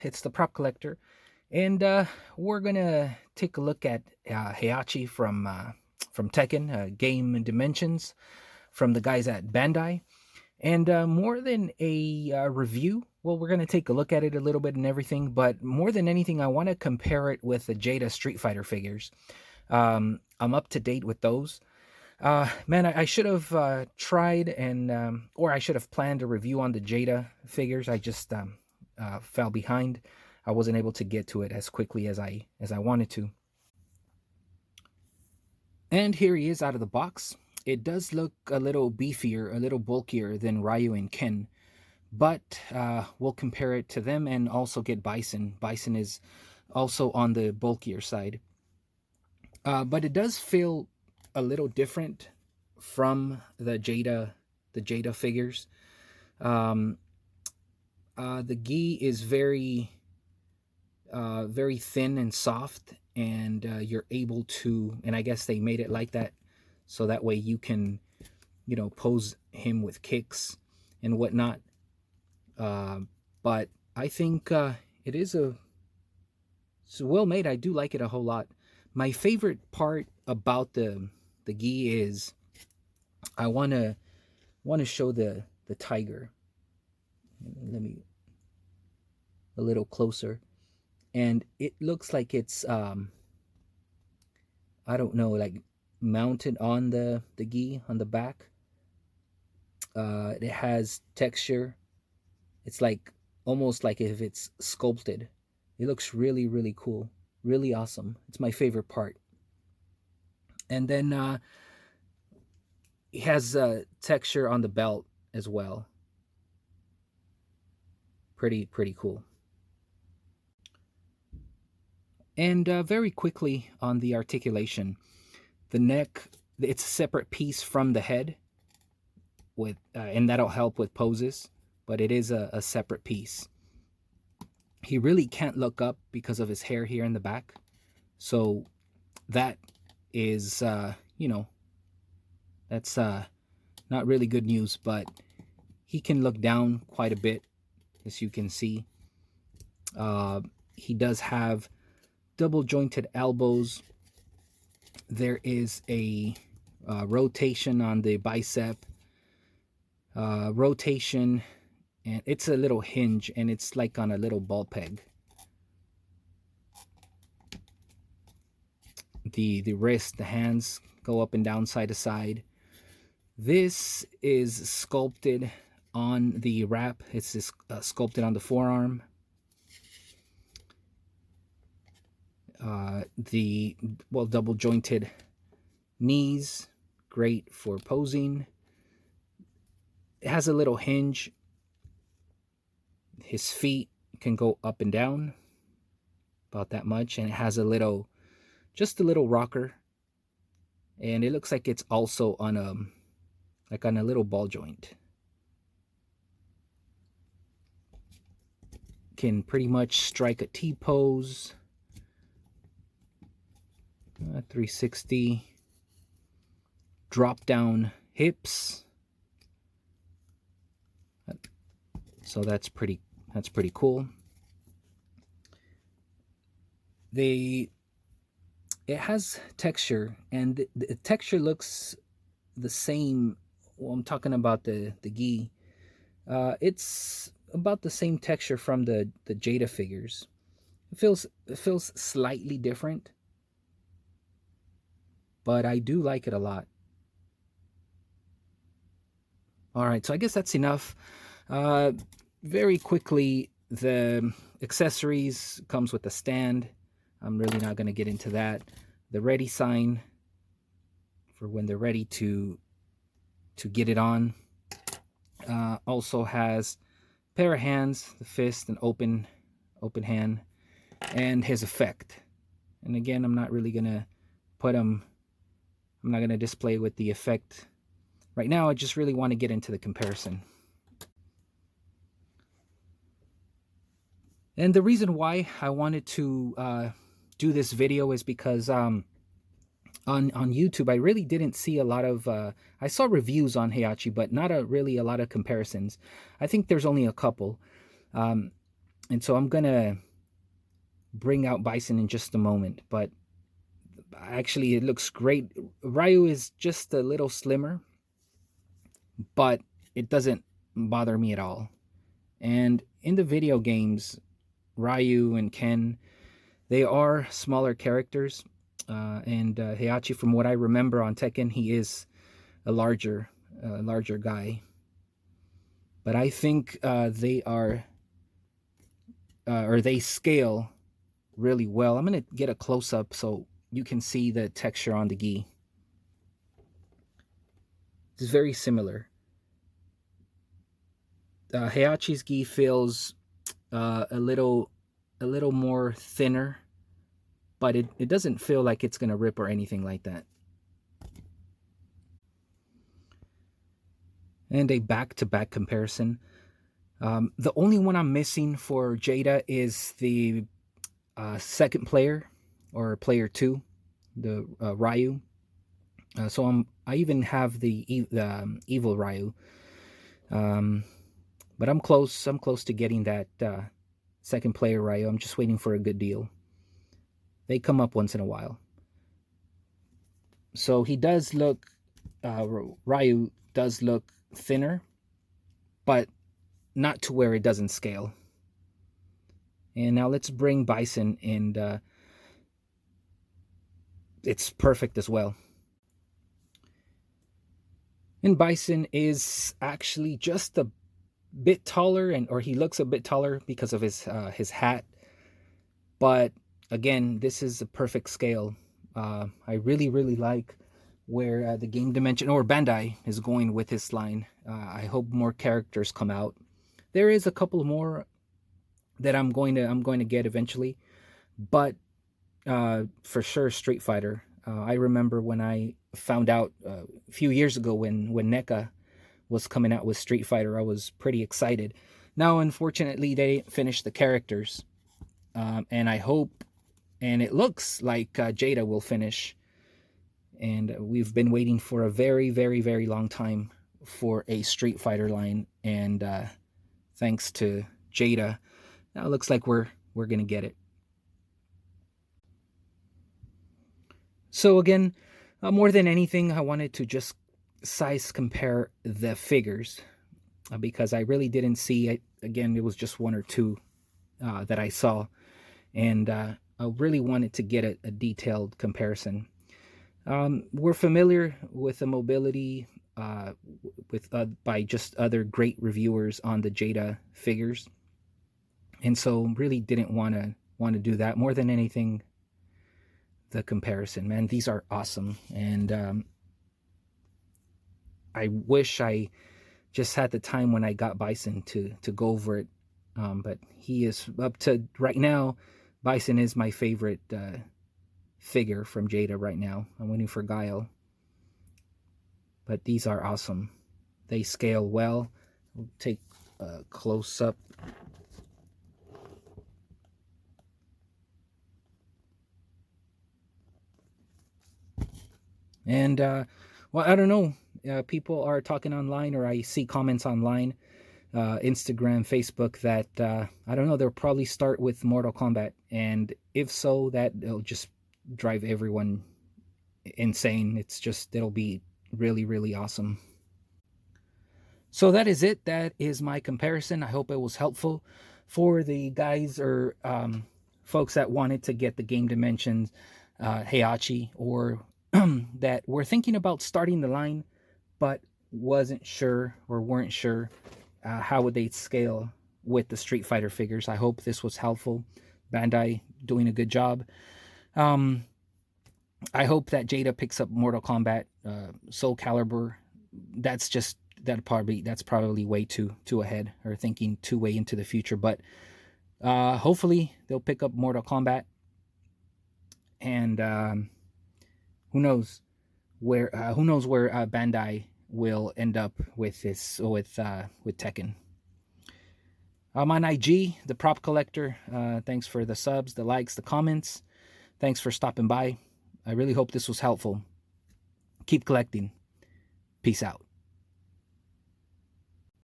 It's the Prop Collector, and we're gonna take a look at Heihachi from Tekken, Game Dimensions, from the guys at Bandai. And more than a review, well, we're gonna take a look at it a little bit and everything. But more than anything, I want to compare it with the Jada Street Fighter figures. I'm up to date with those. Man, I should have tried or I should have planned a review on the Jada figures. I just fell behind. I wasn't able to get to it as quickly as I wanted to. And here he is out of the box. It does look a little beefier, a little bulkier than Ryu and Ken, but we'll compare it to them and also get Bison. Bison is also on the bulkier side, but it does feel a little different from the Jada figures. The gi is very thin and soft, and you're able to, and I guess they made it like that so that way you can, pose him with kicks and whatnot. But I think it's well made. I do like it a whole lot. My favorite part about the gi is I want to show the tiger. Let me a little closer, and it looks like it's I don't know, like mounted on the gi on the back. It has texture. It's like almost like if it's sculpted. It looks really, really cool, really awesome. It's my favorite part. And then it has texture on the belt as well. Pretty cool. And very quickly on the articulation, the neck, it's a separate piece from the head, with and that'll help with poses, but it is a separate piece. He really can't look up because of his hair here in the back, so that is that's not really good news, but he can look down quite a bit, as you can see. He does have double jointed elbows. There is a rotation on the bicep, rotation, and it's a little hinge, and it's like on a little ball peg. The wrist, the hands go up and down side to side. This is sculpted on the wrap. It's just, sculpted on the forearm. The double jointed knees, great for posing. It has a little hinge. His feet can go up and down about that much, and it has just a little rocker, and it looks like it's also on a little ball joint. Can pretty much strike a T pose. 360, drop down hips, so that's pretty cool. It has texture, and the texture looks the same. Well, I'm talking about the gi. It's about the same texture from the Jada figures. It feels slightly different, but I do like it a lot. All right, so I guess that's enough. Very quickly, the accessories comes with a stand. I'm really not going to get into that. The ready sign for when they're ready to get it on. Also has a pair of hands, the fist, an open hand, and his effect. And again, I'm not really going to put them. I'm not going to display with the effect right now. I just really want to get into the comparison. And the reason why I wanted to do this video is because on YouTube, I really didn't see a lot of... I saw reviews on Heihachi, but not really a lot of comparisons. I think there's only a couple. And so I'm gonna bring out Bison in just a moment, but actually it looks great. Ryu is just a little slimmer, but it doesn't bother me at all. And in the video games, Ryu and Ken, they are smaller characters. And Heihachi, from what I remember on Tekken, he is a larger guy. But I think they are, or they scale really well. I'm gonna get a close up so you can see the texture on the gi. It's very similar. Heihachi's gi feels a little more thinner, but it doesn't feel like it's gonna rip or anything like that. And a back-to-back comparison. The only one I'm missing for Jada is the second player, or player 2, the Ryu. So I even have the evil Ryu. But I'm close to getting that second player Ryu. I'm just waiting for a good deal. They come up once in a while. So he does look, Ryu does look thinner, but not to where it doesn't scale. And now let's bring Bison, and it's perfect as well. And Bison is actually just a bit taller, or he looks a bit taller because of his hat. But again, this is a perfect scale. I really like where the Game Dimension, or Bandai, is going with this line. I hope more characters come out. There is a couple more that I'm going to get eventually, but for sure Street Fighter. I remember when I found out a few years ago when NECA was coming out with Street Fighter, I was pretty excited. Now, unfortunately, they didn't finish the characters, and I hope, and it looks like Jada will finish. And we've been waiting for a very long time for a Street Fighter line, and thanks to Jada, now it looks like we're gonna get it. So again, more than anything, I wanted to just size compare the figures, because I really didn't see, again, it was just one or two that I saw, and I really wanted to get a detailed comparison. We're familiar with the mobility by just other great reviewers on the Jada figures, and so really didn't want to do that. More than anything, the comparison, man, these are awesome, and I wish I just had the time when I got Bison to go over it, but he is up to, right now, Bison is my favorite figure from Jada right now. I'm waiting for Guile, but these are awesome. They scale well. We'll take a close up. And well, I don't know, people are talking online, or I see comments online, Instagram, Facebook, that I don't know, they'll probably start with Mortal Kombat, and if so, that'll just drive everyone insane. It'll be really awesome. So that is it. That is my comparison. I hope it was helpful for the guys, or folks that wanted to get the Game Dimensions Heihachi, or that were thinking about starting the line but weren't sure how would they scale with the Street Fighter figures. I hope this was helpful. Bandai doing a good job. I hope that Jada picks up Mortal Kombat, Soul Calibur. That's probably way too ahead, or thinking too way into the future. But hopefully they'll pick up Mortal Kombat, and who knows where Bandai will end up with this, with Tekken. I'm on IG, the Prop Collector. Thanks for the subs, the likes, the comments. Thanks for stopping by. I really hope this was helpful. Keep collecting. Peace out.